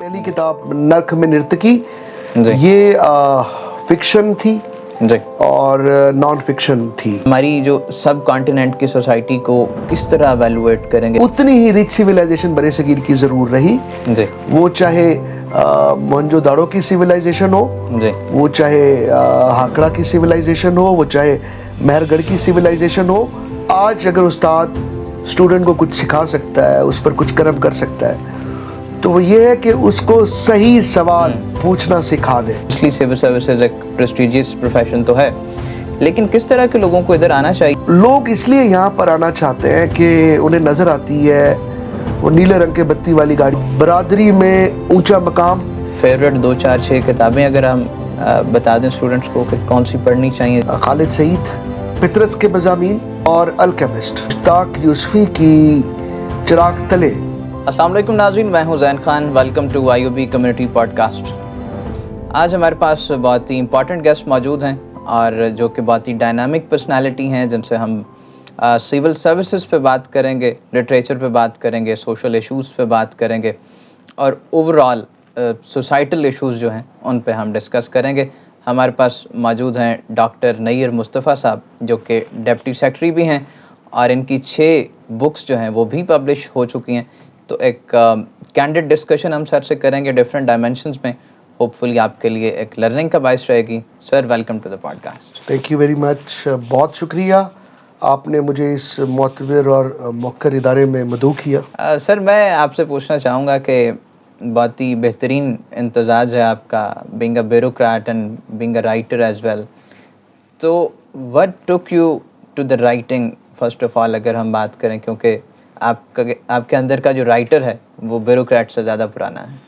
पहली किताब नर्क में नर्तकी जी ये फिक्शन थी जी और नॉन फिक्शन थी। हमारी जो सब कॉन्टिनेंट की सोसाइटी को किस तरह एवेलुएट करेंगे? उतनी ही रिच सिविलाइजेशन बड़े सगीर की जरूर रही, जी वो चाहे मोहनजोदाड़ो की सिविलाइजेशन हो, जी वो चाहे हाकड़ा की सिविलाइजेशन हो, वो चाहे मेहरगढ़ की सिविलाइजेशन हो। आज अगर उस्ताद स्टूडेंट को कुछ सिखा सकता है, उस पर कुछ कर्म कर सकता है, तो वो ये है कि उसको सही सवाल पूछना सिखा दे। इसलिए सिविल सर्विसेज एक प्रेस्टिजियस प्रोफेशन तो है, लेकिन किस तरह के लोगों को इधर आना चाहिए? लोग इसलिए यहाँ पर आना चाहते हैं कि उन्हें नजर आती है वो नीले रंग के बत्ती वाली गाड़ी, बरादरी में ऊंचा मकाम। फेवरेट 2 4 6 किताबें अगर हम बता दें स्टूडेंट्स को कि कौन सी पढ़नी चाहिए? खालिद सईद, फितरत के मज़ामीन और अल्केमिस्ट, मुश्ताक यूसुफी की चिराग तले। अस्सलाम वालेकुम नाज़रीन, मैं हूं Zain Khan. Welcome to IOB community podcast. आज हमारे पास बहुत ही इंपॉर्टेंट गेस्ट मौजूद हैं और जो कि बहुत ही डायनामिक पर्सनालिटी हैं, जिनसे हम सिविल सर्विसेज पे बात करेंगे, लिटरेचर पे बात करेंगे, सोशल इश्यूज़ पे बात करेंगे और ओवरऑल सोसाइटल इश्यूज़ जो हैं उन पे हम डिस्कस करेंगे। हमारे पास मौजूद हैं डॉक्टर नैयर मुस्तफ़ा साहब, जो कि डिप्टी सेक्रेटरी भी हैं और इनकी 6 बुक्स जो हैं वो भी पब्लिश हो चुकी हैं। तो एक कैंडिड डिस्कशन हम सर से करेंगे डिफरेंट डायमेंशंस में। होपफुली आपके लिए एक लर्निंग का बायस रहेगी। Sir, welcome to the podcast. Thank you very much, बहुत शुक्रिया आपने मुझे इस मोतबर और मौकर इदारे में मदऊ किया। सर, मैं आपसे पूछना चाहूँगा कि बहुत ही बेहतरीन इंतजाज है आपका, being a bureaucrat and being a writer as well. तो what took you to the writing first of all, अगर हम बात करें, क्योंकि आपके अंदर का जो राइटर है वो ब्यूरोक्रेट से ज़्यादा पुराना है।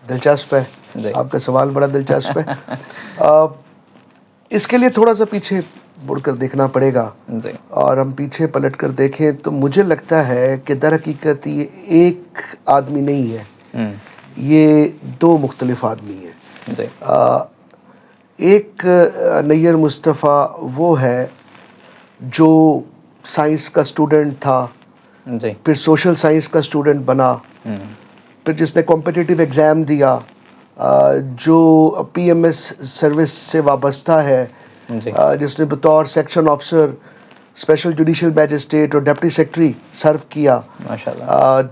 दिलचस्प है, जी आपका सवाल बड़ा दिलचस्प है। इसके लिए थोड़ा सा पीछे मुड़कर देखना पड़ेगा जी और हम पीछे पलट कर देखें तो मुझे लगता है कि दर हकीकत ये एक आदमी नहीं है, ये 2 मुख्तलिफ आदमी हैं। जी एक नैयर मुस्तफ़ा वो है जो साइंस का स्टूडेंट था, जी फिर सोशल साइंस का स्टूडेंट बना, फिर जिसने कॉम्पिटिटिव एग्ज़ाम दिया, जो PMS सर्विस से वाबस्ता है, जी जिसने बतौर section officer, special judicial magistrate और डिप्टी सेक्रेटरी सर्व किया, माशाल्लाह।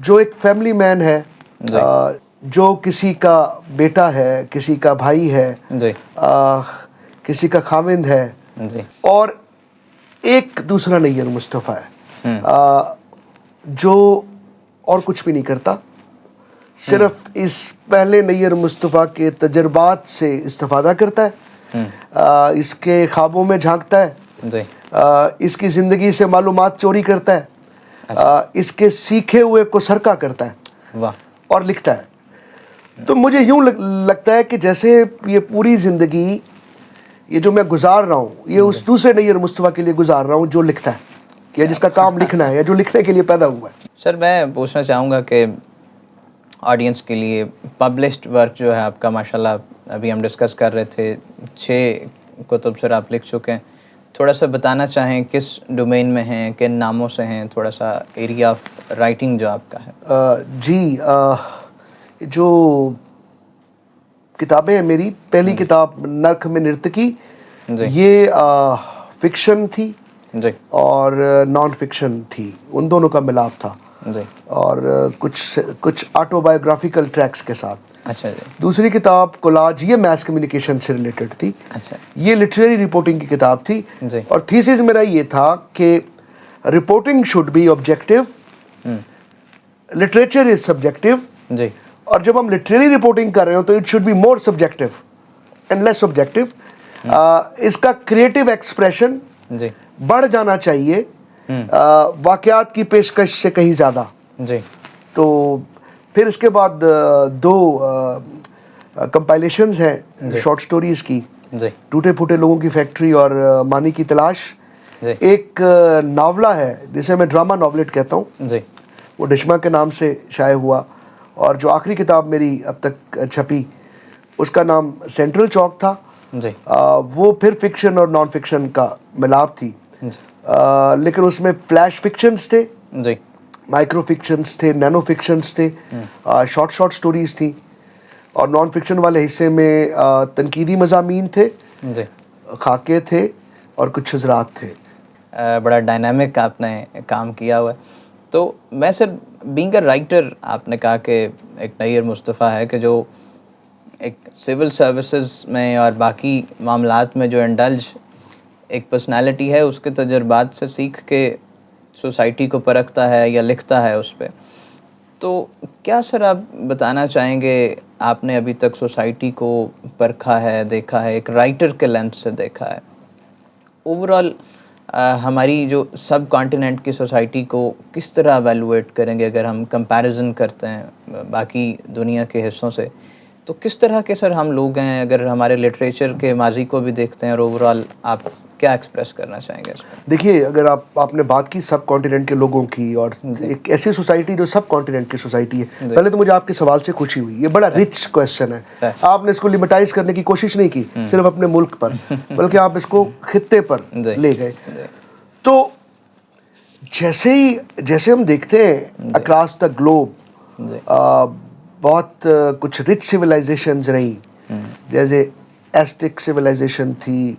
जो एक फैमिली मैन है, जी जो किसी का बेटा है, किसी का भाई है, जी किसी का खाविंद है, जी और एक दूसरा नैयर मुस्तफ़ा है जो और कुछ भी नहीं करता, सिर्फ इस पहले नैयर मुस्तफ़ा के तजर्बात से इस्तिफ़ादा करता है, इसके ख्वाबों में झांकता है, जी इसकी ज़िंदगी से मालूमात चोरी करता है, इसके सीखे हुए को सरका करता है वाह। और लिखता है। तो मुझे यूँ लगता है कि जैसे ये पूरी ज़िंदगी ये जो मैं गुजार रहा हूँ, ये उस दूसरे नैयर मुस्तफ़ा के लिए गुजार रहा हूँ जो लिखता है, या जिसका काम लिखना है, या जो लिखने के लिए पैदा हुआ है। सर, मैं पूछना चाहूँगा कि ऑडियंस के लिए पब्लिश्ड वर्क जो है आपका, माशाल्लाह अभी हम डिस्कस कर रहे थे, 6 कुतुब सर आप लिख चुके हैं। थोड़ा सा बताना चाहें किस डोमेन में हैं, किन नामों से हैं, थोड़ा सा एरिया ऑफ राइटिंग जो आपका है। जी, जो किताबें हैं मेरी, पहली किताब नर्क में नर्तकी जी ये फिक्शन थी जी और नॉन फिक्शन थी, उन दोनों का मिलाप था, जी और कुछ ऑटोबायोग्राफिकल ट्रैक्स के साथ। अच्छा जी दूसरी किताब कोलाज, ये मैस कम्युनिकेशन से रिलेटेड थी, अच्छा ये लिटरेरी रिपोर्टिंग की किताब थी, जी और थीसिस मेरा ये था कि reporting should be objective, literature is subjective, जी और जब हम लिटरेरी रिपोर्टिंग कर रहे हो तो it should be more subjective and less objective. इसका क्रिएटिव एक्सप्रेशन जी बढ़ जाना चाहिए वाकयात की पेशकश से कहीं ज़्यादा। जी तो फिर इसके बाद 2 कंपाइलेशंस हैं शॉर्ट स्टोरीज़ की, जी टूटे फूटे लोगों की फैक्ट्री और मानी की तलाश। जी एक नावला है जिसे मैं ड्रामा नॉवलेट कहता हूँ, जी वो डिशमा के नाम से शाये हुआ, और जो आखिरी किताब मेरी अब तक छपी उसका नाम सेंट्रल चौक था। जी वो फिर फिक्शन और नॉन फिक्शन का मिलाप थी, जी लेकिन उसमें फ्लैश फिक्शंस थे, जी माइक्रो फिक्शंस थे, नैनो फिक्शंस थे, शॉर्ट स्टोरीज थी, और नॉन फिक्शन वाले हिस्से में तनकीदी मज़ामीन थे, जी। खाके थे और कुछ हज़रात थे। बड़ा डायनामिक आपने काम किया हुआ है। तो मैं सर बीइंग अ राइटर, आपने कहा कि एक नैयर मुस्तफ़ा है कि जो एक सिविल सर्विसेज में और बाकी मामलात में जो इंडल्ज एक पर्सनालिटी है, उसके तजुर्बात से सीख के सोसाइटी को परखता है या लिखता है उस पे। तो क्या सर आप बताना चाहेंगे, आपने अभी तक सोसाइटी को परखा है, देखा है, एक राइटर के लेंस से देखा है, ओवरऑल हमारी जो सब कॉन्टिनेंट की सोसाइटी को किस तरह एवेलुएट करेंगे अगर हम कंपैरिजन करते हैं बाकी दुनिया के हिस्सों से, तो किस तरह के सर हम लोग हैं अगर हमारे लिटरेचर के माजी को भी देखते हैं, और ओवरऑल आप क्या एक्सप्रेस करना चाहेंगे इस पर? देखिए, अगर आपने बात की सब कॉन्टिनेंट के लोगों की, और जी। एक ऐसी सोसाइटी जो सब कॉन्टिनेंट की सोसाइटी है, जी। पहले तो मुझे आपके सवाल से खुशी हुई। ये बड़ा रिच क्वेश्चन है। सही। आपने इसको लिमिटाइज करने की कोशिश नहीं की सिर्फ अपने मुल्क पर, बल्कि आप इसको खित्ते पर जी। ले गए। जी। तो जैसे हम देखते हैं अक्रॉस द ग्लोब, जी। बहुत कुछ रिच सिविलाइजेशंस रही, जैसे एस्टिक सिविलाइजेशन थी,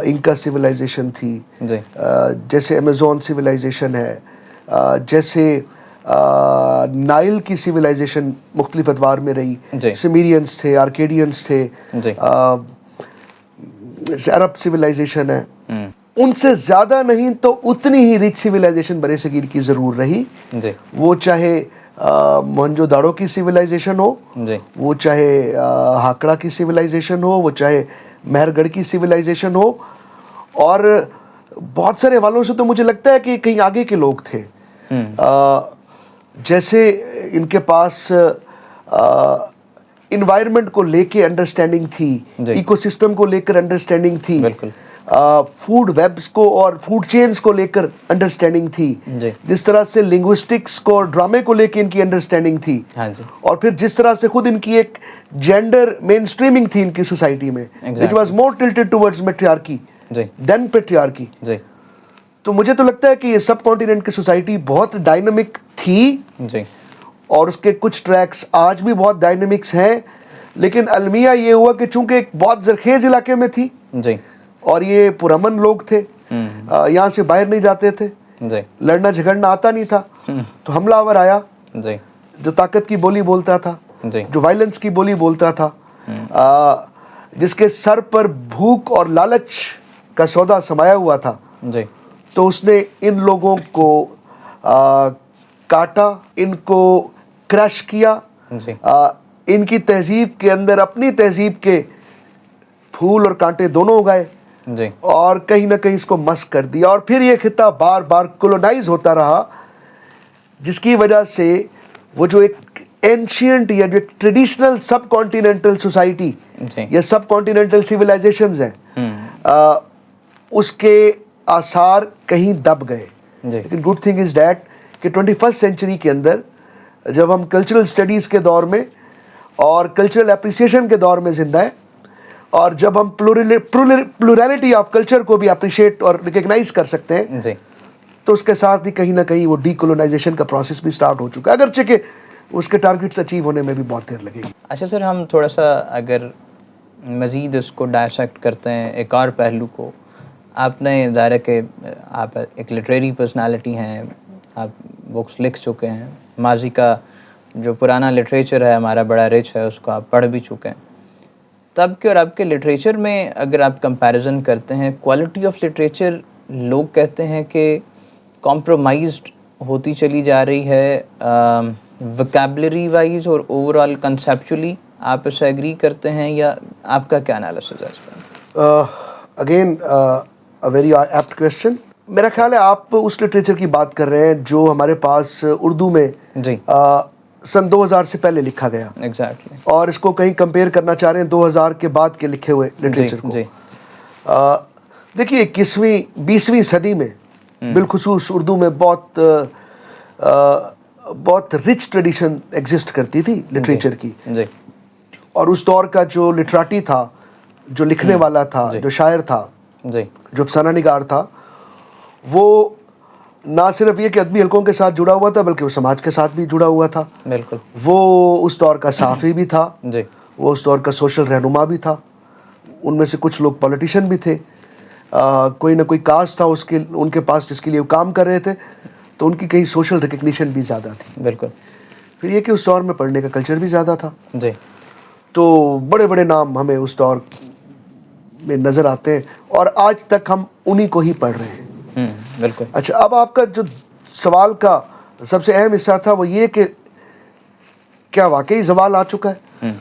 इंका सिविलाइजेशन थी, जी। जैसे अमेज़न सिविलाइजेशन है, जैसे नाइल की सिविलाइजेशन मुख्तलिफ अदवार में रही, जी। सिमीरियंस थे, आर्केडियंस थे, जी। अरब सिविलाइजेशन है। उनसे ज़्यादा नहीं तो उतनी ही रिच सिविलाइजेशन बरे सगीर की ज़रूर रही। जी। वो चाहे मोहनजोदाड़ो की सिविलाइजेशन हो, जी। वो चाहे हाकड़ा की सिविलाइजेशन हो, वो चाहे मेहरगढ़ की सिविलाइजेशन हो, और बहुत सारे हवालों से तो मुझे लगता है कि कहीं आगे के लोग थे। जैसे इनके पास इन्वायरमेंट को लेके अंडरस्टैंडिंग थी, इकोसिस्टम को लेकर अंडरस्टैंडिंग थी, बिल्कुल। फूड वेब्स को और फूड चेन्स को लेकर अंडरस्टैंडिंग थी, जिस तरह से लिंग्विस्टिक्स को और ड्रामे को लेकर इनकी अंडरस्टैंडिंग थी, हाँ जी। और फिर जिस तरह से खुद इनकी एक जेंडर मेन स्ट्रीमिंग थी इनकी सोसाइटी में, it was more tilted towards matriarchy than patriarchy. तो मुझे तो लगता है कि ये सब कॉन्टिनेंट की सोसाइटी बहुत डायनामिक थी जी। और उसके कुछ ट्रैक्स आज भी बहुत डायनामिक्स हैं, लेकिन अलमिया ये हुआ कि चूंकि एक बहुत जरखेज इलाके में थी जी। और ये पुरअमन लोग थे, यहाँ से बाहर नहीं जाते थे, लड़ना झगड़ना आता नहीं था, तो हमलावर आया जो ताकत की बोली बोलता था, जो वायलेंस की बोली बोलता था, जिसके सर पर भूख और लालच का सौदा समाया हुआ था, तो उसने इन लोगों को काटा, इनको क्रश किया, इनकी तहजीब के अंदर अपनी तहजीब के फूल और कांटे दोनों उगाए, और कहीं ना कहीं इसको मस्क कर दिया। और फिर ये खिता बार बार कोलोनाइज होता रहा, जिसकी वजह से वो जो एक एंशियंट या जो एक ट्रेडिशनल सब कॉन्टिनेंटल सोसाइटी या सब कॉन्टिनेंटल सिविलाइजेशंस हैं, उसके आसार कहीं दब गए। लेकिन गुड थिंग इज डैट कि 21st सेंचुरी के अंदर जब हम कल्चरल स्टडीज़ के दौर में और कल्चरल एप्रिसिएशन के दौर में जिंदा है, और जब हम प्लुरैलिटी ऑफ कल्चर को भी अप्रिशिएट और रिकग्नाइज कर सकते हैं, तो उसके साथ ही कहीं ना कहीं वो डीकोलोनाइजेशन का प्रोसेस भी स्टार्ट हो चुका है, अगरचे कि उसके टारगेट्स अचीव होने में भी बहुत देर लगेगी। अच्छा सर, हम थोड़ा सा अगर मज़ीद इसको डायसेक्ट करते हैं एक और पहलू को, आपने ज़ाहिर है कि आप एक लिटरेरी पर्सनालिटी हैं, आप बुक्स लिख चुके हैं, माजी का जो पुराना लिटरेचर है हमारा बड़ा रिच है, उसको आप पढ़ भी चुके हैं। तब के और अब के लिटरेचर में अगर आप कंपैरिजन करते हैं, क्वालिटी ऑफ लिटरेचर लोग कहते हैं कि कॉम्प्रोमाइज्ड होती चली जा रही है वोकैबुलरी वाइज और ओवरऑल कंसेप्चुअली, आप इससे एग्री करते हैं या आपका क्या एनालिसिस है इस पर? Again a very apt question. मेरा ख्याल है आप उस लिटरेचर की बात कर रहे हैं जो हमारे पास उर्दू में सन 2000 से पहले लिखा गया। एग्जैक्टली। और इसको कहीं कंपेयर करना चाह रहे हैं 2000 के बाद के लिखे हुए लिटरेचर को। देखिए 21वीं 20वीं सदी में बिलखुसूस उर्दू में बहुत रिच ट्रेडिशन एग्जिस्ट करती थी लिटरेचर की, और उस दौर का जो लिटराटी था, जो लिखने वाला था, जो शायर था, जो अफसाना निगार था, वो نہ صرف یہ کہ ادبی حلقوں کے ساتھ جڑا ہوا تھا بلکہ وہ سماج کے ساتھ بھی جڑا ہوا تھا. بالکل. وہ اس دور کا صحافی بھی تھا, جی. وہ اس دور کا سوشل رہنما بھی تھا. ان میں سے کچھ لوگ پولیٹیشین بھی تھے. کوئی نہ کوئی کاسٹ تھا ان کے پاس جس کے لیے وہ کام کر رہے تھے, تو ان کی کہیں سوشل ریکگنیشن بھی زیادہ تھی. بالکل. پھر یہ کہ اس دور میں پڑھنے کا کلچر بھی زیادہ تھا. جی. تو بڑے بڑے نام ہمیں اس دور میں نظر آتے ہیں اور آج تک ہم انہی کو ہی پڑھ رہے ہیں. بالکل. اچھا, اب آپ کا جو سوال کا سب سے اہم حصہ تھا وہ یہ کہ کیا واقعی زوال آ چکا ہے,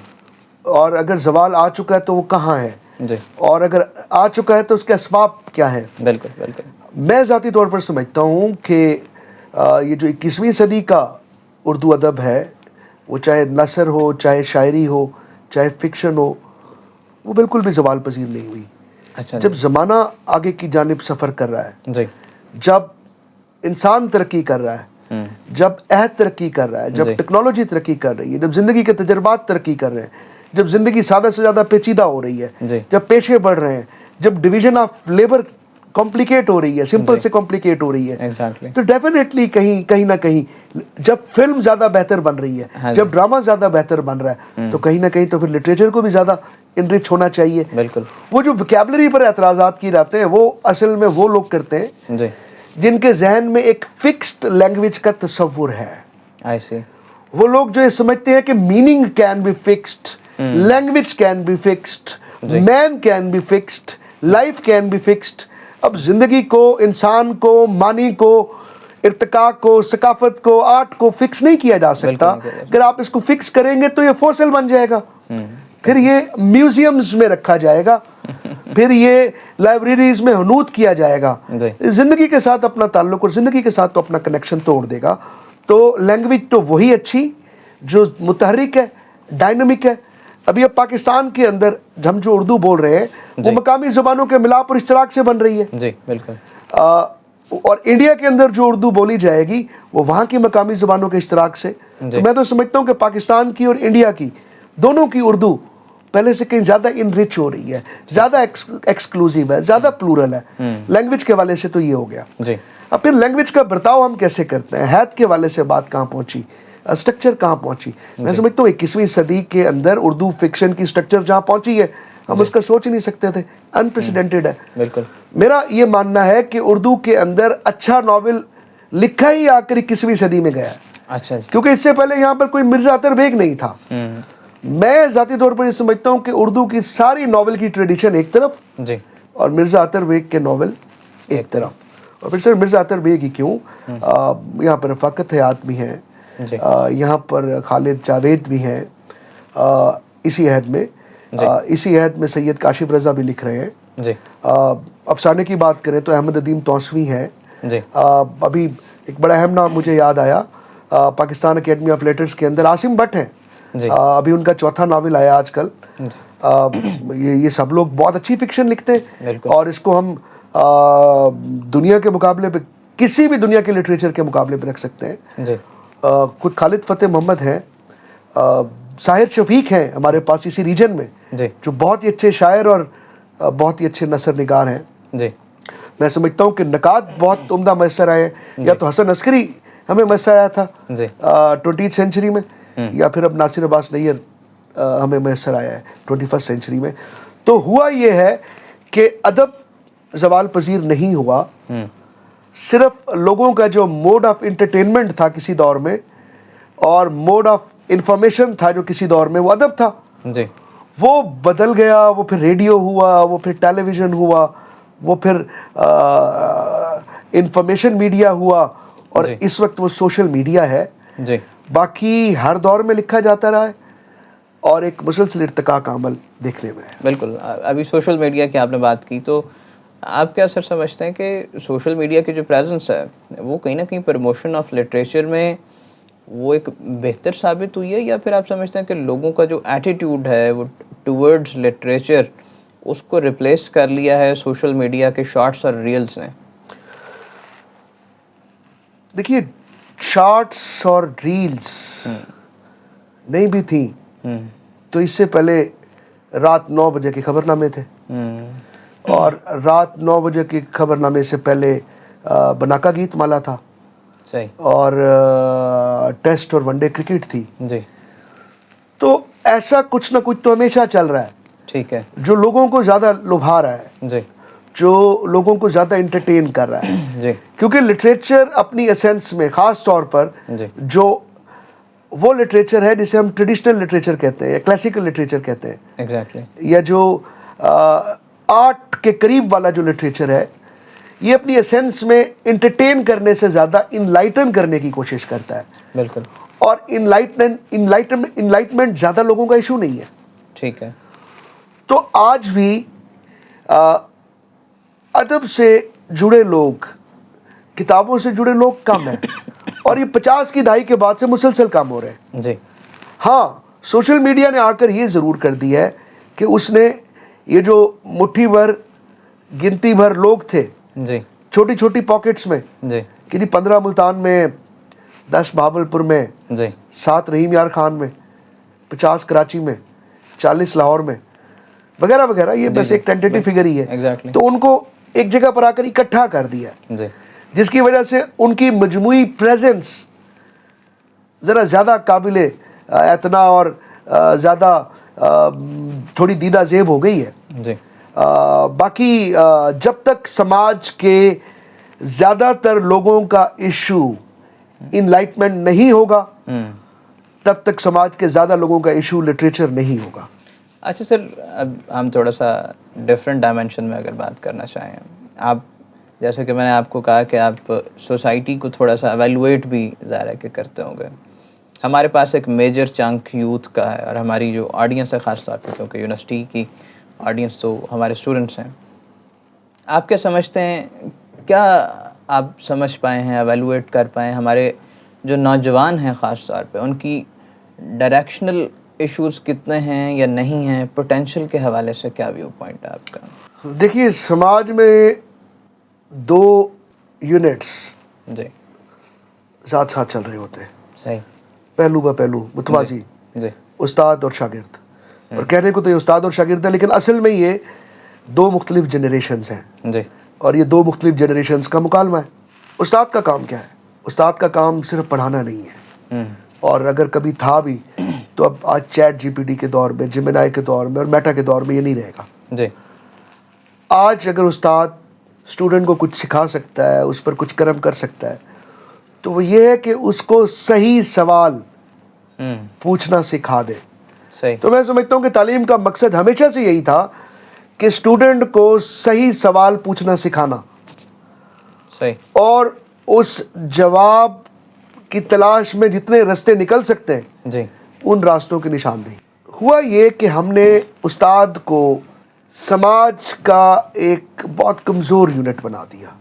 اور اگر زوال آ چکا ہے تو وہ کہاں ہے, جی. اور اگر آ چکا ہے تو اس کے اسباب کیا ہیں. بالکل. بالکل. میں ذاتی طور پر سمجھتا ہوں کہ یہ جو 21ویں صدی کا اردو ادب ہے, وہ چاہے نثر ہو, چاہے شاعری ہو, چاہے فکشن ہو, وہ بالکل بھی زوال پذیر نہیں ہوئی. اچھا. جب زمانہ آگے کی جانب سفر کر رہا ہے, جی. جب انسان ترقی کر رہا ہے, جب عہد ترقی کر رہا ہے, جب جی. ٹیکنالوجی ترقی کر رہی ہے, جب زندگی کے تجربات ترقی کر رہے ہیں, جب زندگی زیادہ سے زیادہ پیچیدہ ہو رہی ہے, جی. جب پیشے بڑھ رہے ہیں, جب ڈویژن آف لیبر کمپلیکیٹ ہو رہی ہے, سمپل سے کمپلیکیٹ ہو رہی ہے, ایگزیکٹلی. تو ڈیفینیٹلی کہیں نہ کہیں جب فلم زیادہ بہتر بن رہی ہے, جب ڈرامہ زیادہ بہتر بن رہا ہے, تو کہیں نہ کہیں تو پھر لٹریچر کو بھی زیادہ انرچ ہونا چاہیے. بالکل. وہ جو وکیبلری پر اعتراضات کی جاتے ہیں وہ اصل میں وہ لوگ کرتے ہیں جی. جن کے ذہن میں ایک فکسڈ لینگویج کا تصور ہے. آئی سی. وہ لوگ جو یہ سمجھتے ہیں کہ meaning can be fixed, language can be fixed, man can be fixed, life can be fixed. اب زندگی کو, انسان کو, معنی کو, ارتقاء کو, ثقافت کو, آرٹ کو فکس نہیں کیا جا سکتا. اگر آپ اس کو فکس کریں گے تو یہ فوسل بن جائے گا, پھر یہ میوزیمز میں رکھا جائے گا, پھر یہ لائبریریز میں حنوط کیا جائے گا. زندگی کے ساتھ اپنا تعلق اور زندگی کے ساتھ تو اپنا کنیکشن توڑ دے گا. تو لینگویج تو وہی اچھی جو متحرک ہے, ڈائنمک ہے. ابھی اب پاکستان کے اندر ہم جو اردو بول رہے ہیں وہ مقامی زبانوں کے ملاپ اور اشتراک سے بن رہی ہے. جی. بالکل. اور انڈیا کے اندر جو اردو بولی جائے گی وہ وہاں کی مقامی زبانوں کے اشتراک سے. تو میں تو سمجھتا ہوں کہ پاکستان کی اور انڈیا کی دونوں کی اردو پہلے سے کہیں زیادہ انرچ ہو رہی ہے, زیادہ ایکسکلوزیو ہے, زیادہ پلورل ہے. لینگویج کے حوالے سے تو یہ ہو گیا. جی. اب پھر لینگویج کا برتاؤ ہم کیسے کرتے ہیں, حید کے حوالے سے بات کہاں پہنچی, اسٹرکچر کہاں پہنچی. میں سمجھتا ہوں 21ویں صدی کے اندر اردو فکشن کی اسٹرکچر جہاں پہنچی ہے ہم اس کا سوچ ہی نہیں سکتے تھے. انپریسیڈنٹڈ ہے. بالکل. میرا یہ ماننا ہے کہ اردو کے اندر اچھا ناول لکھا ہی آخر 21ویں صدی میں گیا ہے. اچھا جی. کیونکہ اس سے پہلے یہاں پر کوئی مرزا اطہر بیگ نہیں تھا. میں ذاتی طور پر یہ سمجھتا ہوں کہ اردو کی ساری ناول کی ٹریڈیشن ایک طرف, جی, اور مرزا اطہر بیگ کے ناول ایک طرف. اور پھر صرف مرزا اطہر بیگ ہی کیوں, یہاں پر رفاقت حیات بھی ہیں, یہاں پر خالد جاوید بھی ہیں اسی عہد میں, اسی عہد میں سید کاشف رضا بھی لکھ رہے ہیں. جی. افسانے کی بات کریں تو احمد ادیم توسوی ہیں. جی. ابھی ایک بڑا اہم نام مجھے یاد آیا, پاکستان اکیڈمی آف لیٹرز کے اندر عاصم بٹ ہیں. ابھی ان کا چوتھا ناول آیا آج کل. یہ سب لوگ بہت اچھی فکشن لکھتے ہیں, اور اس کو ہم دنیا کے مقابلے پہ, کسی بھی دنیا کے لٹریچر کے مقابلے پہ رکھ سکتے ہیں. خود خالد فتح محمد ہیں, ساحر شفیق ہیں ہمارے پاس اسی ریجن میں, جو بہت ہی اچھے شاعر اور بہت ہی اچھے نثر نگار ہیں. میں سمجھتا ہوں کہ نکات بہت عمدہ میسر آئے ہیں. یا تو حسن عسکری ہمیں میسر آیا تھا 20th سینچری میں, یا پھر اب ناصر عباس نیر ہمیں میسر آیا ہے 21st سینچری میں. تو ہوا یہ ہے کہ ادب زوال پذیر نہیں ہوا, صرف لوگوں کا جو موڈ آف انٹرٹینمنٹ تھا کسی دور میں, اور موڈ آف انفارمیشن تھا جو کسی دور میں, وہ ادب تھا, وہ بدل گیا. وہ پھر ریڈیو ہوا, وہ پھر ٹیلی ویژن ہوا, وہ پھر انفارمیشن میڈیا ہوا, اور اس وقت وہ سوشل میڈیا ہے. باقی ہر دور میں لکھا جاتا رہا ہے, اور ایک مسلسل ارتقاء کا عمل دیکھنے میں ہے. بالکل. ابھی سوشل میڈیا کی آپ نے بات کی, تو آپ کیا سر سمجھتے ہیں کہ سوشل میڈیا کی جو پریزنس ہے وہ کہیں نہ کہیں پروموشن آف لٹریچر میں وہ ایک بہتر ثابت ہوئی ہے, یا پھر آپ سمجھتے ہیں کہ لوگوں کا جو ایٹیٹیوڈ ہے وہ ٹورڈز لٹریچر اس کو ریپلیس کر لیا ہے سوشل میڈیا کے شارٹس اور ریلز نے؟ دیکھیے, شارٹس اور ریلز نہیں بھی تھیں تو اس سے پہلے رات 9 بجے کے خبر نامے تھے, اور رات 9 بجے کے خبر نامے سے پہلے बनाका गीत माला था सही और टेस्ट और वनडे क्रिकेट थी। जी तो ऐसा कुछ ना कुछ तो हमेशा चल रहा है ठीक है जो लोगों को ज़्यादा लुभा रहा है, जी जो लोगों को ज़्यादा इंटरटेन कर रहा है। जी क्योंकि लिटरेचर अपनी एसेंस में ख़ास तौर पर जी जो वो लिटरेचर है जिसे हम ट्रेडिशनल लिटरेचर कहते हैं या क्लासिकल लिटरेचर कहते हैं, एग्जैक्टली या जो आर्ट के करीब वाला जो लिटरेचर है, ये अपनी एसेंस में इंटरटेन करने से ज़्यादा इनलाइटन करने की कोशिश करता है। बिल्कुल और इनलाइटमेंट ज़्यादा लोगों का इशू नहीं है। ठीक है तो आज भी अदब से जुड़े लोग, किताबों से जुड़े लोग कम हैं और ये 50 की दहाई के बाद से मुसलसल कम हो रहे हैं। जी हाँ, सोशल मीडिया ने आकर ये ज़रूर कर दिया है कि उसने ये जो मुट्ठी भर गिनती भर लोग थे जी छोटी छोटी पॉकेट्स में, जी कि 15 मुल्तान में, 10 बहावलपुर में, जी 7 रहीम यार खान में, 50 कराची में, 40 लाहौर में, वगैरह वगैरह, ये बस जी, एक टेंटेटिव फिगर ही है। एग्जैक्टली तो उनको एक जगह पर आकर इकट्ठा कर दिया है, जी जिसकी वजह से उनकी मजमूई प्रेजेंस ज़रा ज़्यादा काबिले एतना और ज़्यादा थोड़ी दीदा ज़ेब हो गई है। जी बाकी जब तक समाज के ज़्यादातर लोगों का इशू इनलाइटमेंट नहीं होगा, तब तक समाज के ज़्यादा लोगों का इशू लिटरेचर नहीं होगा। अच्छा सर, अब हम थोड़ा सा डिफरेंट डायमेंशन में अगर बात करना चाहें, आप जैसे कि मैंने आपको कहा कि आप सोसाइटी को थोड़ा सा एवेलुएट भी ज़ाहिर है कि करते होंगे। हमारे पास एक मेजर चंक यूथ का है और हमारी जो ऑडियंस है ख़ास तौर पर, क्योंकि यूनिवर्सिटी की ऑडियंस तो हमारे स्टूडेंट्स हैं, आप क्या समझते हैं, क्या आप समझ पाए हैं, एवेलुएट कर पाए हैं हमारे जो नौजवान हैं ख़ास तौर पे, उनकी डायरेक्शनल इश्यूज़ कितने हैं या नहीं हैं, पोटेंशियल के हवाले से क्या व्यू पॉइंट है आपका? देखिए, समाज में 2 यूनिट्स जी साथ साथ चल रहे होते हैं, सही पहलू ब पहलू मुतवाज़ी, जी उस्ताद और शागिर्द। और कहने को तो ये उस्ताद और शागिर्द है, लेकिन असल में ये 2 मुख्तलिफ जनरेशन्स हैं जी और ये 2 मुख्तलिफ जनरेशन्स का मुकालमा है। उस्ताद का काम क्या है? उस्ताद का काम सिर्फ पढ़ाना नहीं है, और अगर कभी था भी तो अब आज चैट जीपीटी के दौर में, जेमिनाई के दौर में और मेटा के दौर में ये नहीं रहेगा। जी आज अगर उस्ताद स्टूडेंट को कुछ सिखा सकता है, उस पर कुछ कर्म कर सकता है, तो वो ये है कि उसको सही सवाल पूछना सिखा दे। सही तो मैं समझता हूँ कि तालीम का मकसद हमेशा से यही था कि स्टूडेंट को सही सवाल पूछना सिखाना सही और उस जवाब की तलाश में जितने रास्ते निकल सकते हैं जी उन रास्तों की निशानदेही। हुआ ये कि हमने उस्ताद को समाज का एक बहुत कमज़ोर यूनिट बना दिया।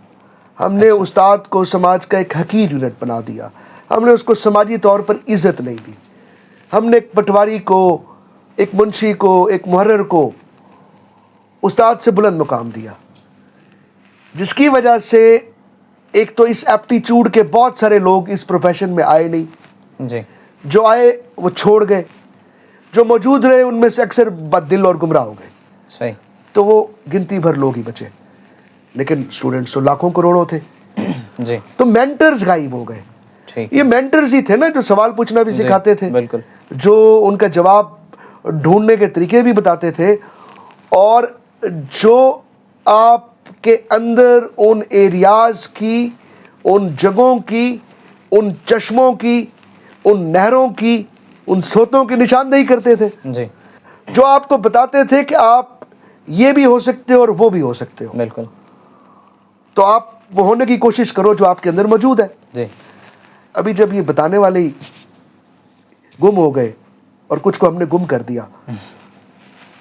हमने उस्ताद को समाज का एक हकीर यूनिट बना दिया। हमने उसको समाजी तौर पर इज़्ज़त नहीं दी। हमने एक पटवारी को, एक मुंशी को, एक मुहर्रिर को उस्ताद से बुलंद मुकाम दिया, जिसकी वजह से एक तो इस एप्टीट्यूड के बहुत सारे लोग इस प्रोफेशन में आए नहीं। जी जो आए वो छोड़ गए, जो मौजूद रहे उनमें से अक्सर बददिल और गुमराह हो गए। सही तो वो गिनती भर लोग ही बचे, लेकिन स्टूडेंट्स तो लाखों करोड़ों थे। जी तो मेंटर्स गायब हो गए। ठीक ये मेंटर्स ही थे ना जो सवाल पूछना भी जी, सिखाते थे, बिल्कुल जो उनका जवाब ढूंढने के तरीके भी बताते थे, और जो आपके अंदर उन एरियाज की, उन जगहों की, उन चश्मों की, उन नहरों की, उन सोतों की निशानदेही करते थे, जी जो आपको बताते थे कि आप ये भी हो सकते हो और वो भी हो सकते हो। बिल्कुल तो आप वो होने की कोशिश करो जो आपके अंदर मौजूद है। जी अभी जब ये बताने वाले ही गुम हो गए और कुछ को हमने गुम कर दिया,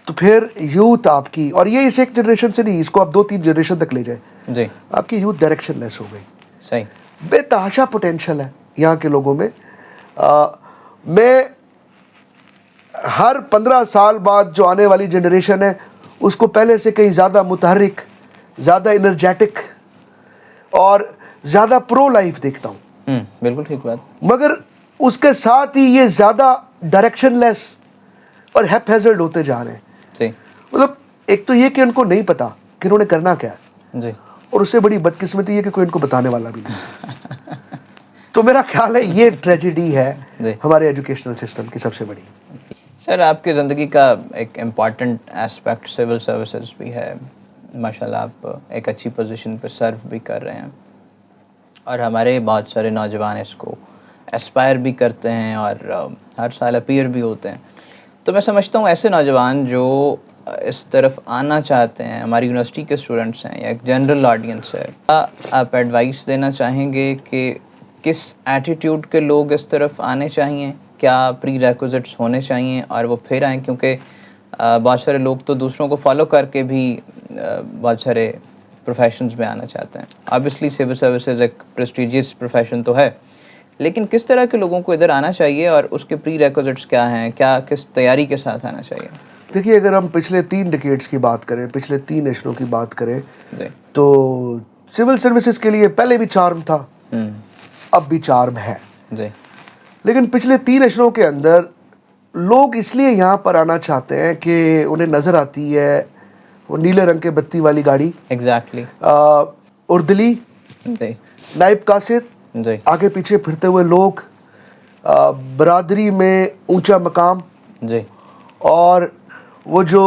तो फिर यूथ आपकी, और ये इस एक जनरेशन से नहीं, इसको आप 2-3 जनरेशन तक ले जाए, जी आपकी यूथ डायरेक्शन लेस हो गई। सही बेतहाशा पोटेंशियल है यहाँ के लोगों में। मैं हर 15 साल बाद जो आने वाली जनरेशन है उसको पहले से कहीं ज़्यादा मुतहर्रिक, ज़्यादा एनर्जेटिक और ज़्यादा प्रो लाइफ देखता हूँ। बिल्कुल ठीक बात। मगर उसके साथ ही ये ज़्यादा डायरेक्शनलेस और हैपहैज़र्ड होते जा रहे हैं। सही मतलब एक तो ये कि उनको नहीं पता कि उन्होंने करना क्या है, जी اور اس سے بڑی بدقسمتی ہے کہ کوئی ان کو بتانے والا بھی نہیں. تو میرا خیال ہے یہ ٹریجڈی ہے ہمارے ایجوکیشنل سسٹم کی سب سے بڑی. سر آپ کی زندگی کا ایک امپورٹنٹ اسپیکٹ سول سروسز بھی ہے. ماشاءاللہ آپ ایک اچھی پوزیشن پہ سرو بھی کر رہے ہیں اور ہمارے بہت سارے نوجوان اس کو اسپائر بھی کرتے ہیں اور ہر سال اپیئر بھی ہوتے ہیں. تو میں سمجھتا ہوں ایسے نوجوان جو اس طرف آنا چاہتے ہیں, ہماری یونیورسٹی کے اسٹوڈنٹس ہیں یا ایک جنرل آڈینس ہے, کیا آپ ایڈوائس دینا چاہیں گے کہ کس ایٹیٹیوڈ کے لوگ اس طرف آنے چاہیے, کیا پری ریکوزٹس ہونے چاہیے اور وہ پھر آئیں؟ کیونکہ بہت سارے لوگ تو دوسروں کو فالو کر کے بھی بہت سارے پروفیشنز میں آنا چاہتے ہیں. آبویسلی سول سروسز ایک پریسٹیجیس پروفیشن تو ہے, لیکن کس طرح کے لوگوں کو ادھر آنا چاہیے اور اس کے پری ریکوزٹس کیا ہیں, کیا کس تیاری کے ساتھ آنا چاہیے؟ دیکھیے, اگر ہم پچھلے 3 ڈیکیڈز کی بات کریں, پچھلے 3 نیشنوں کی بات کریں, جی تو سول سروسز کے لیے پہلے بھی چارم تھا, اب بھی چارم ہے. جی لیکن پچھلے 3 نیشنوں کے اندر لوگ اس لیے یہاں پر آنا چاہتے ہیں کہ انہیں نظر آتی ہے وہ نیلے رنگ کے بتی والی گاڑی, ایگزیکٹلی, اردلی, جی نائب قاصد, جی آگے پیچھے پھرتے ہوئے لوگ, برادری میں اونچا مقام, جی اور وہ جو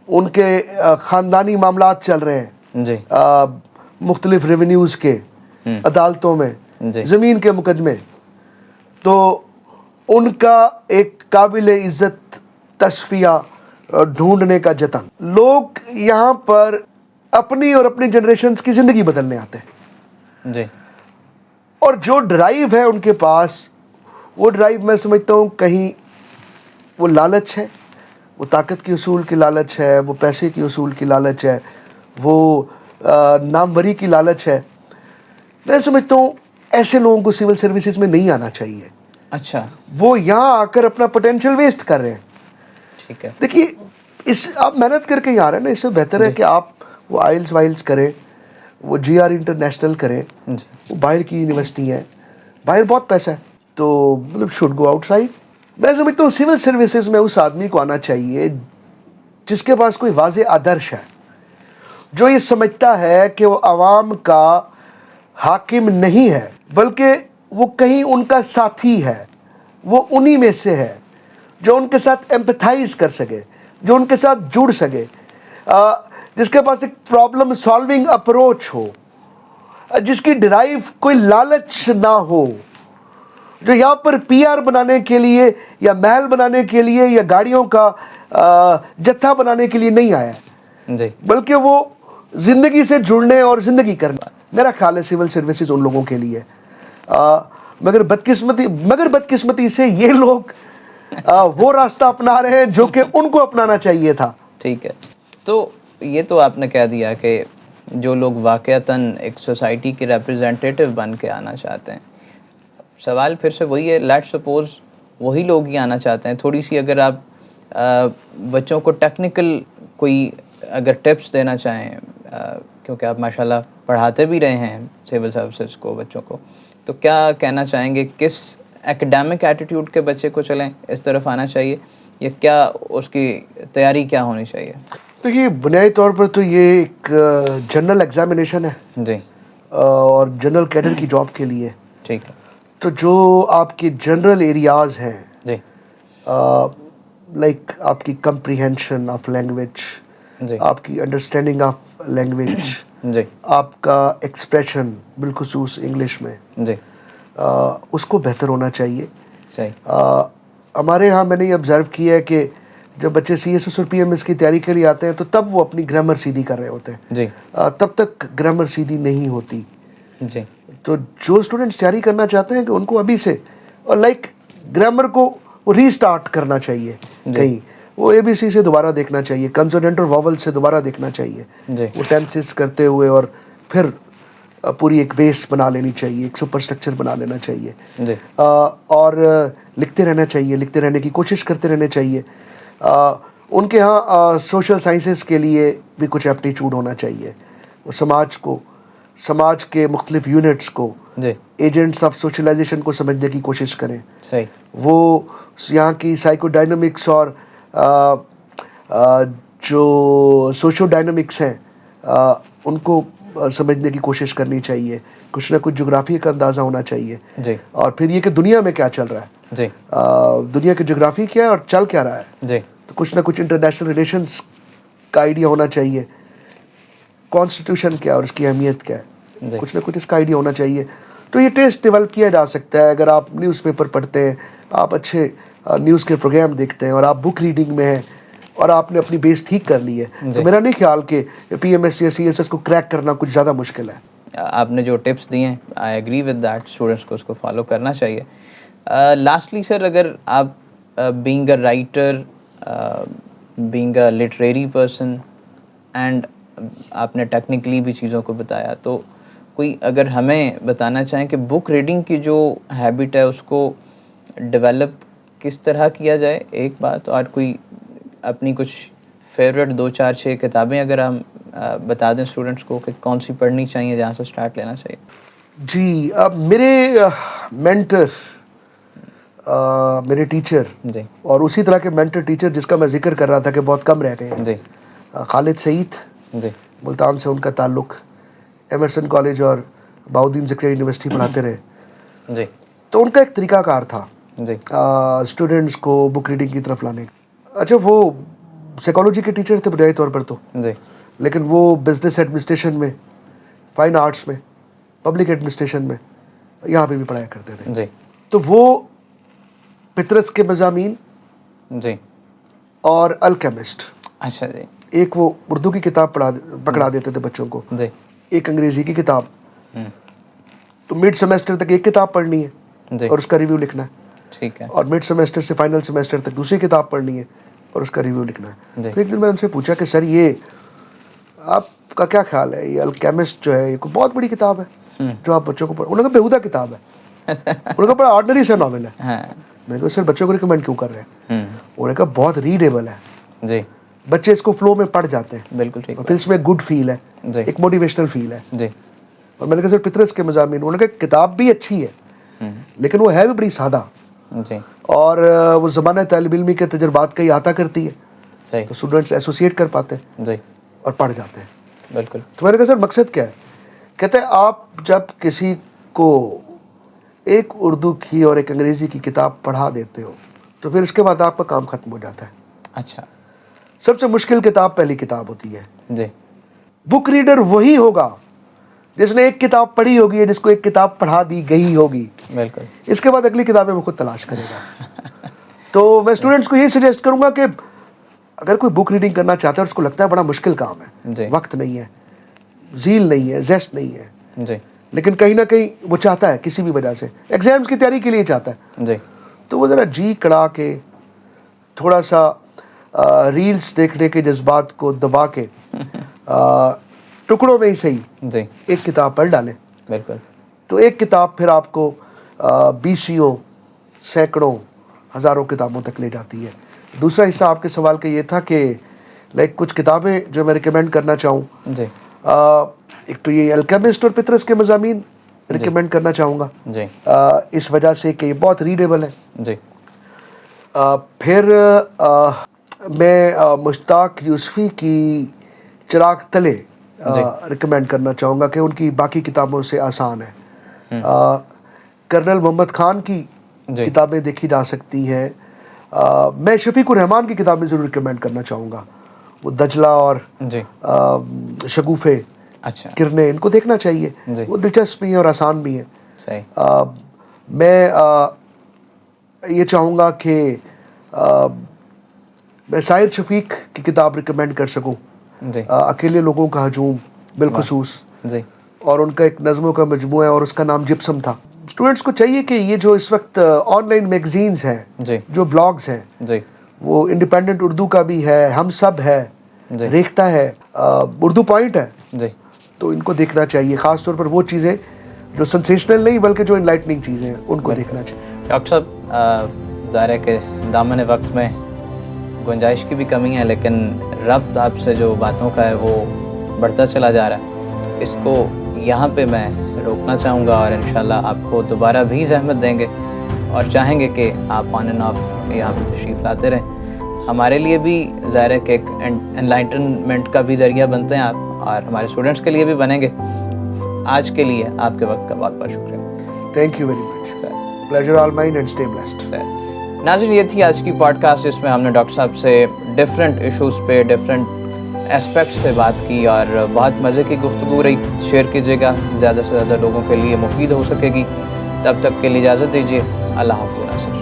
ان کے خاندانی معاملات چل رہے ہیں جی مختلف ریونیوز کے, عدالتوں میں, جی زمین کے مقدمے, تو ان کا ایک قابل عزت تصفیہ ڈھونڈنے کا جتن. لوگ یہاں پر اپنی اور اپنی جنریشنز کی زندگی بدلنے آتے ہیں, جی اور جو ڈرائیو ہے ان کے پاس, وہ ڈرائیو میں سمجھتا ہوں کہیں وہ لالچ ہے, وہ طاقت کی اصول کی لالچ ہے, وہ پیسے کی اصول کی لالچ ہے, وہ ناموری کی لالچ ہے. میں سمجھتا ہوں ایسے لوگوں کو سول سروسز میں نہیں آنا چاہیے. اچھا, وہ یہاں آ کر اپنا پوٹینشیل ویسٹ کر رہے ہیں. ٹھیک ہے. دیکھیے, اس آپ محنت کر کے یہاں آ رہے ہیں نا, اس سے بہتر ہے کہ آپ وہ آئلس وائلس کریں, وہ جی آر انٹرنیشنل کریں, وہ باہر کی یونیورسٹی ہے, باہر بہت پیسہ ہے, تو مطلب شوڈ گو آؤٹ سائڈ. میں سمجھتا ہوں سول سروسز میں اس آدمی کو آنا چاہیے جس کے پاس کوئی واضح آدرش ہے, جو یہ سمجھتا ہے کہ وہ عوام کا حاکم نہیں ہے بلکہ وہ کہیں ان کا ساتھی ہے, وہ انہی میں سے ہے, جو ان کے ساتھ ایمپتھائز کر سکے, جو ان کے ساتھ جڑ سکے, جس کے پاس ایک پرابلم سالونگ اپروچ ہو, جس کی ڈرائیو کوئی لالچ نہ ہو, جو یہاں پر پی آر بنانے کے لیے یا محل بنانے کے لیے یا گاڑیوں کا جتھا بنانے کے لیے نہیں آیا, جی بلکہ وہ زندگی سے جڑنے اور زندگی کرنا. میرا خیال ہے سول سروسز ان لوگوں کے لیے. مگر بدقسمتی سے یہ لوگ وہ راستہ اپنا رہے ہیں جو کہ ان کو اپنانا چاہیے تھا. ٹھیک ہے. تو یہ تو آپ نے کہہ دیا کہ جو لوگ واقعتاً ایک سوسائٹی کے ریپرزینٹیٹیو بن کے آنا چاہتے ہیں, سوال پھر سے وہی ہے, لیٹ سپوز وہی لوگ ہی آنا چاہتے ہیں. تھوڑی سی اگر آپ بچوں کو ٹیکنیکل کوئی اگر ٹپس دینا چاہیں, کیونکہ آپ ماشاءاللہ پڑھاتے بھی رہے ہیں سول سروسز کو, بچوں کو, تو کیا کہنا چاہیں گے, کس ایکڈیمک ایٹیٹیوڈ کے بچے کو چلیں اس طرف آنا چاہیے, یا کیا اس کی تیاری کیا ہونی چاہیے؟ دیکھیے, بنیادی طور پر تو یہ ایک جنرل ایگزامینیشن ہے, جی اور جنرل کیڈر کی جاب کے لیے. ٹھیک ہے. تو جو آپ کے جنرل ایریاز ہیں, جی لائک آپ کی کمپریہنشن آف لینگویج, جی آپ کی انڈرسٹینڈنگ آف لینگویج, جی آپ کا ایکسپریشن بالخصوص انگلش میں, جی اس کو بہتر ہونا چاہیے. صحیح. ہمارے ہاں میں نے یہ آبزرو کیا ہے کہ جب بچے سی ایس ایس اور پی ایم ایس کی تیاری کے لیے آتے ہیں تو تب وہ اپنی گرامر سیدھی کر رہے ہوتے ہیں, جی تب تک گرامر سیدھی نہیں ہوتی. جی تو جو اسٹوڈنٹس تیاری کرنا چاہتے ہیں کہ ان کو ابھی سے اور لائک گرامر کو ری سٹارٹ کرنا چاہیے, کہیں وہ اے بی سی سے دوبارہ دیکھنا چاہیے, کنسوننٹ اور واول سے دوبارہ دیکھنا چاہیے, جی وہ ٹینسز کرتے ہوئے, اور پھر پوری ایک بیس بنا لینی چاہیے, ایک سپر اسٹرکچر بنا لینا چاہیے, جی اور لکھتے رہنا چاہیے, لکھتے رہنے کی کوشش کرتے رہنے چاہیے. ان کے ہاں سوشل سائنسز کے لیے بھی کچھ ایپٹیچیوڈ ہونا چاہیے. وہ سماج کے مختلف یونٹس کو, جی ایجنٹس آف سوشلائزیشن کو سمجھنے کی کوشش کریں. صحیح. وہ یہاں کی سائیکو ڈائنامکس اور جو سوشو ڈائنامکس ہیں ان کو समझने की कोशिश करनी चाहिए, कुछ ना कुछ जोग्राफी का अंदाज़ा होना चाहिए, जी और फिर ये कि दुनिया में क्या चल रहा है, जी दुनिया की जोग्राफी क्या है और चल क्या रहा है, जी तो कुछ ना कुछ इंटरनेशनल रिलेशंस का आइडिया होना चाहिए, कॉन्स्टिट्यूशन क्या है और उसकी अहमियत क्या है, जी कुछ ना कुछ इसका आइडिया होना चाहिए। तो ये टेस्ट डेवलप किया जा सकता है अगर आप न्यूज़पेपर पढ़ते हैं, आप अच्छे न्यूज़ के प्रोग्राम देखते हैं और आप बुक रीडिंग में हैं और आपने अपनी बेस ठीक कर ली है, तो जी। मेरा नहीं ख्याल कि PMSC या CSS को क्रैक करना कुछ ज़्यादा मुश्किल है। आपने जो टिप्स दिए हैं, I agree with that, students को उसको फॉलो करना चाहिए। लास्टली सर, अगर आप being a writer, being a literary person and आपने टेक्निकली भी चीज़ों को बताया, तो कोई अगर हमें बताना चाहें कि बुक रीडिंग की जो हैबिट है उसको डेवलप किस तरह किया जाए, एक बात, और कोई अपनी कुछ फेवरेट 2 4 6 किताबें अगर हम बता दें स्टूडेंट्स को कि कौन सी पढ़नी चाहिए, जहाँ से स्टार्ट लेना चाहिए। जी, अब मेरे मेंटर, मेरे टीचर, जी और उसी तरह के मेंटर टीचर जिसका मैं जिक्र कर रहा था कि बहुत कम रह गए हैं, जी खालिद सईद, जी मुल्तान से उनका ताल्लुक़, एमर्सन कॉलेज और बहाउद्दीन ज़करिया यूनिवर्सिटी पढ़ाते रहे। जी तो उनका एक तरीक़ाकार था जी स्टूडेंट्स को बुक रीडिंग की तरफ लाने का। अच्छा, वो साइकोलॉजी के टीचर थे बुनियादी तौर पर तो, जी लेकिन वो बिजनेस एडमिनिस्ट्रेशन में, फाइन आर्ट्स में, पब्लिक एडमिनिस्ट्रेशन में, यहाँ पे भी पढ़ाया करते थे। जी तो वो पितरस के मज़ामीन जी और अल्केमिस्ट, अच्छा जी एक वो उर्दू की किताब पकड़ा देते थे बच्चों को, जी एक अंग्रेज़ी की किताब। हम्म, तो मिड सेमेस्टर तक एक किताब पढ़नी है जी और उसका रिव्यू लिखना है, ठीक है और मिड सेमेस्टर से फाइनल सेमेस्टर तक दूसरी किताब पढ़नी है और उसका रिव्यू लिखना है। जी तो एक दिन मैंने उनसे पूछा कि सर, ये आपका क्या ख्याल है, ये अल्केमिस्ट जो है ये कोई बहुत बड़ी किताब है जो आप बच्चों को पढ़, उन्होंने कहा बेहुदा किताब है, उन्होंने कहा बड़ा ऑर्डिनरी सा नॉवेल है। हाँ मैंने कहा सर, बच्चों को रिकमेंड क्यों कर रहे हैं? हम्म, उन्होंने कहा बहुत रीडेबल है, जी बच्चे इसको फ्लो में पढ़ जाते हैं, बिल्कुल ठीक और फिर इसमें गुड फील है, जी एक मोटिवेशनल फील है। जी और मैंने कहा सर, पितरस के मज़ामीन, उन्होंने कहा किताब भी अच्छी है लेकिन वो है भी बड़ी सादा, जी और वो ज़माना तालिब इल्मी के तजर्बात का ही आता करती है, सही तो स्टूडेंट्स एसोसिएट कर पाते हैं जी और पढ़ जाते हैं। बिल्कुल तो मैंने कहा सर, मकसद क्या है? कहते हैं आप जब किसी को एक उर्दू की और एक अंग्रेज़ी की किताब पढ़ा देते हो तो फिर उसके बाद आपका काम ख़त्म हो जाता है। अच्छा सबसे मुश्किल किताब पहली किताब होती है। जी बुक रीडर वही होगा जिसने एक किताब पढ़ी होगी, जिसको एक किताब पढ़ा दी गई होगी, बिल्कुल इसके बाद अगली किताबें वो खुद तलाश करेगा। तो मैं स्टूडेंट्स को यही सजेस्ट करूंगा कि अगर कोई बुक रीडिंग करना चाहता है और उसको लगता है बड़ा मुश्किल काम जी। है, वक्त नहीं है, ज़ील नहीं है, जेस्ट नहीं है, जी लेकिन कहीं ना कहीं वो चाहता है किसी भी वजह से, एग्जाम्स की तैयारी के लिए चाहता है, जी तो वो ज़रा जी कड़ा के थोड़ा सा रील्स देखने के जज्बात को दबा के टुकड़ों में ही सही जी एक किताब पढ़ डालें, बिल्कुल तो एक किताब फिर आपको बीसियों, सैकड़ों, हज़ारों किताबों तक ले जाती है। दूसरा हिस्सा आपके सवाल का ये था कि लाइक कुछ किताबें जो मैं रिकमेंड करना चाहूँ, जी एक तो ये अल्केमिस्ट और पितरस के मज़ामीन रिकमेंड करना चाहूँगा, जी इस वजह से कि ये बहुत रीडेबल है। जी फिर मैं मुश्ताक यूसुफ़ी की चिराग तले रिकमेंड करना चाहूँगा कि उनकी बाकी किताबों से आसान है। कर्नल मोहम्मद ख़ान की जी किताबें देखी जा सकती हैं। मैं शफीकुर रहमान की किताबें ज़रूर रिकमेंड करना चाहूँगा, वो दजला और जी शगुफ़े, अच्छा किरणें, इनको देखना चाहिए, जी वो दिलचस्प भी हैं और आसान भी हैं। सही मैं ये चाहूँगा कि मैं साहिर शफीक की किताब रिकमेंड कर सकूँ, जी अकेले लोगों का हजूम बिलखुसूस, जी और उनका एक नज़मों का मजमूआ है और उसका नाम जिप्सम था। स्टूडेंट्स को चाहिए कि ये जो इस वक्त ऑनलाइन मैगजीन्स हैं, जी जो ब्लॉग्स हैं, जी वो इंडिपेंडेंट उर्दू का भी है, हम सब है, जी रेख्ता है, उर्दू पॉइंट है, जी तो इनको देखना चाहिए। ख़ास तौर पर वो चीज़ें जो सेंसेशनल नहीं बल्कि जो इनलाइटनिंग चीज़ें हैं उनको देखना चाहिए। डॉक्टर साहब, ज़ाहिर है कि दामन वक्त में गुंजाइश की भी कमी है, लेकिन रब्त आपसे जो बातों का है वो बढ़ता चला जा रहा है। इसको यहाँ पे मैं रोकना चाहूँगा और इंशाल्लाह आपको दोबारा भी ज़हमत देंगे और चाहेंगे कि आप ऑन एंड ऑफ यहाँ पे तशरीफ़ लाते रहें। हमारे लिए भी ज़ाहिर है कि एक एनलाइटनमेंट का भी ज़रिया बनते हैं आप, और हमारे स्टूडेंट्स के लिए भी बनेंगे। آج کے لیے آپ کے وقت کا بہت بہت شکریہ. Thank you very much. Pleasure all mine and stay blessed. ناظرین یہ تھی آج کی پوڈ کاسٹ جس میں ہم نے ڈاکٹر صاحب سے ڈفرینٹ ایشوز پہ ڈفرینٹ اسپیکٹ سے بات کی اور بہت مزے کی گفتگو رہی. شیئر کیجیے گا, زیادہ سے زیادہ لوگوں کے لیے مفید ہو سکے گی. تب تک کے لیے اجازت دیجیے. اللہ حافظ.